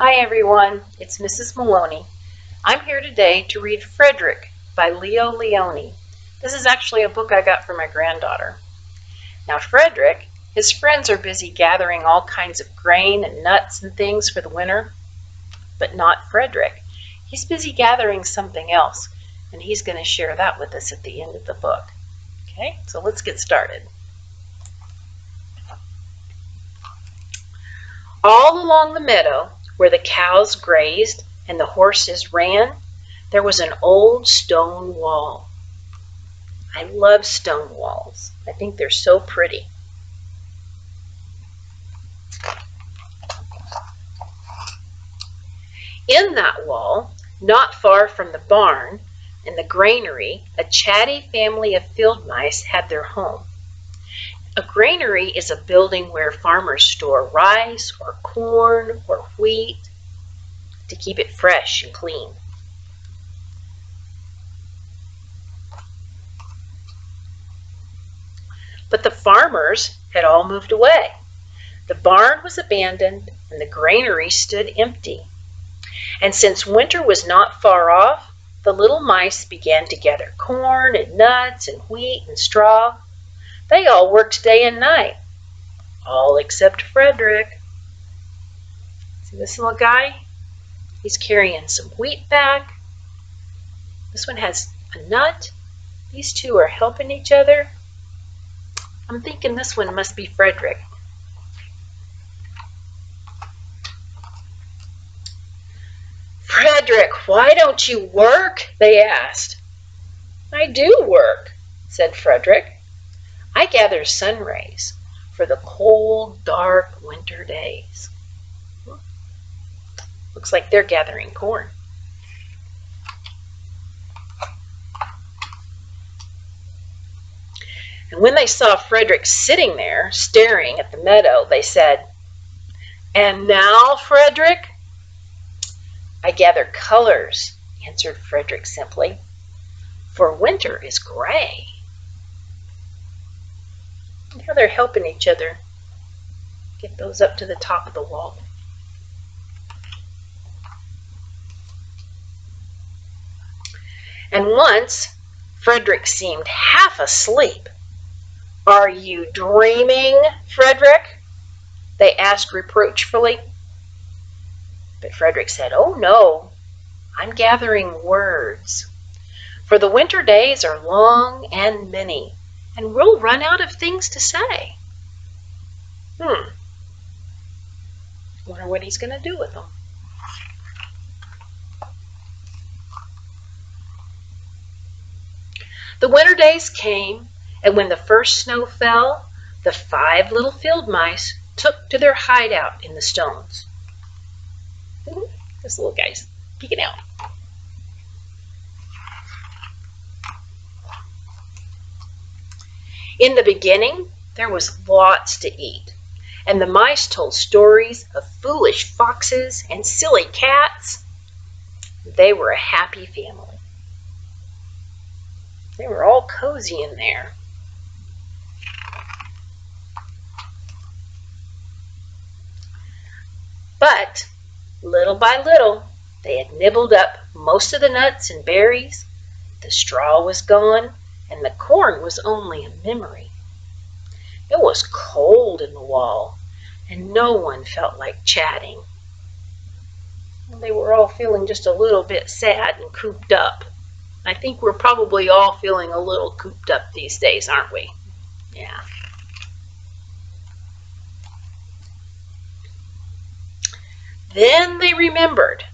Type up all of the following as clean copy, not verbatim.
Hi everyone, it's Mrs. Maloney. I'm here today to read Frederick by Leo Lionni. This is actually a book I got for my granddaughter. Now Frederick, his friends are busy gathering all kinds of grain and nuts and things for the winter, but not Frederick. He's busy gathering something else, and he's going to share that with us at the end of the book. Okay, so let's get started. All along the meadow, where the cows grazed and the horses ran, there was an old stone wall. I love stone walls. I think they're so pretty. In that wall, not far from the barn and the granary, a chatty family of field mice had their home. A granary is a building where farmers store rice or corn or wheat to keep it fresh and clean. But the farmers had all moved away. The barn was abandoned and the granary stood empty. And since winter was not far off, the little mice began to gather corn and nuts and wheat and straw. They all worked day and night, all except Frederick. See this little guy? He's carrying some wheat back. This one has a nut. These two are helping each other. I'm thinking this one must be Frederick. Frederick, why don't you work? They asked. I do work, said Frederick. I gather sunrays for the cold, dark winter days. Looks like they're gathering corn. And when they saw Frederick sitting there, staring at the meadow, they said, "And now, Frederick?" "I gather colors," answered Frederick simply, "for winter is gray." Now they're helping each other get those up to the top of the wall. And once, Frederick seemed half asleep. "Are you dreaming, Frederick?" they asked reproachfully. But Frederick said, "Oh no, I'm gathering words. For the winter days are long and many, and we'll run out of things to say." Wonder what he's going to do with them. The winter days came, and when the first snow fell, the 5 little field mice took to their hideout in the stones. This little guy's peeking out. In the beginning, there was lots to eat, and the mice told stories of foolish foxes and silly cats. They were a happy family. They were all cozy in there. But little by little, they had nibbled up most of the nuts and berries. The straw was gone, and the corn was only a memory. It was cold in the wall, and no one felt like chatting. They were all feeling just a little bit sad and cooped up. I think we're probably all feeling a little cooped up these days, aren't we? Yeah. Then they remembered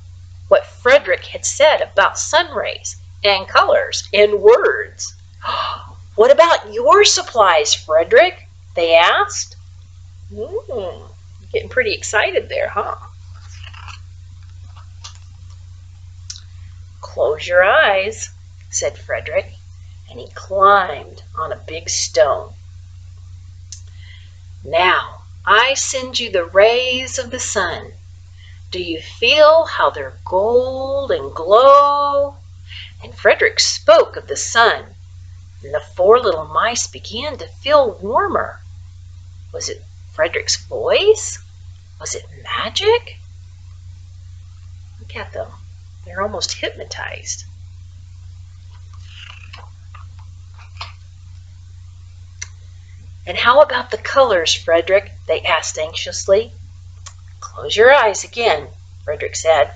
what Frederick had said about sunrays and colors and words. "What about your supplies, Frederick?" they asked. Getting pretty excited there, huh? "Close your eyes," said Frederick, and he climbed on a big stone. "Now I send you the rays of the sun. Do you feel how they're gold and glow?" And Frederick spoke of the sun, and the 4 little mice began to feel warmer. Was it Frederick's voice? Was it magic? Look at them. They're almost hypnotized. And how about the colors, Frederick? They asked anxiously. Close your eyes again, Frederick said.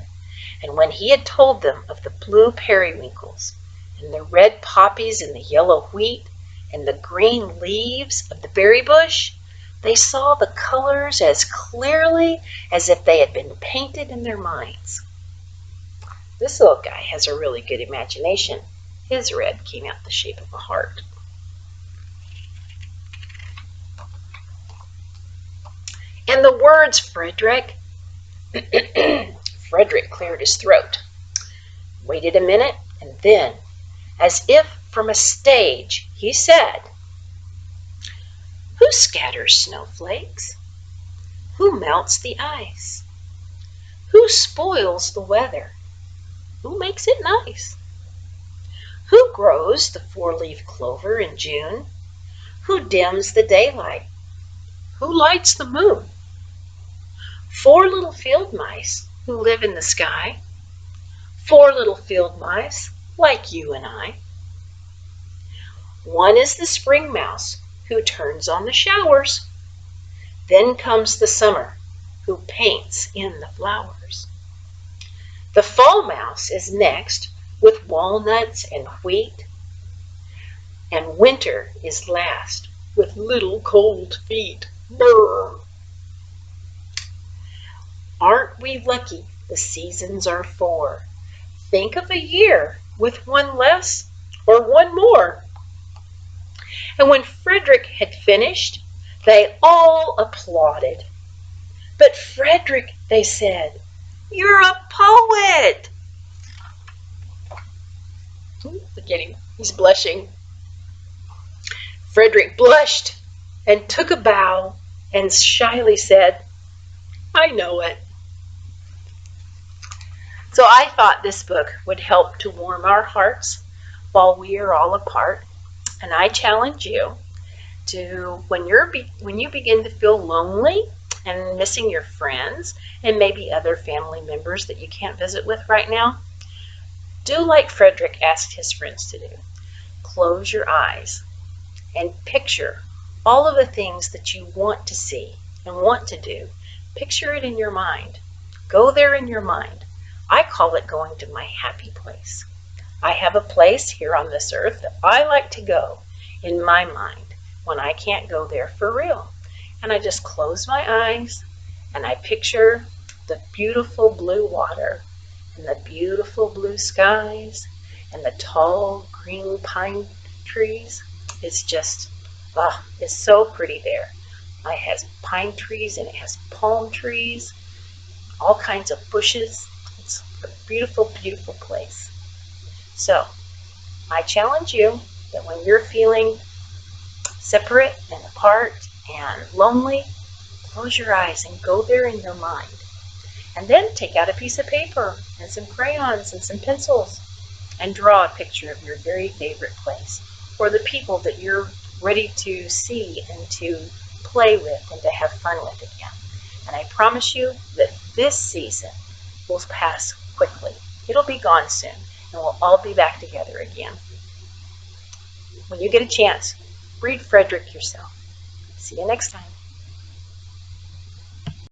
And when he had told them of the blue periwinkles, and the red poppies and the yellow wheat, and the green leaves of the berry bush, they saw the colors as clearly as if they had been painted in their minds. This little guy has a really good imagination. His red came out the shape of a heart. And the words, Frederick. Frederick cleared his throat, waited a minute, and then, as if from a stage, he said, "Who scatters snowflakes? Who melts the ice? Who spoils the weather? Who makes it nice? Who grows the four-leaf clover in June? Who dims the daylight? Who lights the moon? 4 little field mice who live in the sky. 4 little field mice like you and I. One is the spring mouse who turns on the showers. Then comes the summer who paints in the flowers. The fall mouse is next with walnuts and wheat. And winter is last with little cold feet. Brr. Aren't we lucky the seasons are 4? Think of a year with 1 less or 1 more." And when Frederick had finished, they all applauded. "But Frederick," they said, "you're a poet." Look at him, he's blushing. Frederick blushed and took a bow and shyly said, "I know it." So I thought this book would help to warm our hearts while we are all apart. And I challenge you to, when you begin to feel lonely and missing your friends and maybe other family members that you can't visit with right now, do like Frederick asked his friends to do. Close your eyes and picture all of the things that you want to see and want to do. Picture it in your mind. Go there in your mind. I call it going to my happy place. I have a place here on this earth that I like to go in my mind when I can't go there for real. And I just close my eyes and I picture the beautiful blue water and the beautiful blue skies and the tall green pine trees. It's just, it's so pretty there. It has pine trees and it has palm trees, all kinds of bushes. It's a beautiful, beautiful place. So I challenge you that when you're feeling separate and apart and lonely, close your eyes and go there in your mind. And then take out a piece of paper and some crayons and some pencils and draw a picture of your very favorite place or the people that you're ready to see and to play with and to have fun with again. And I promise you that this season will pass quickly. It'll be gone soon, and we'll all be back together again. When you get a chance, read Frederick yourself. See you next time.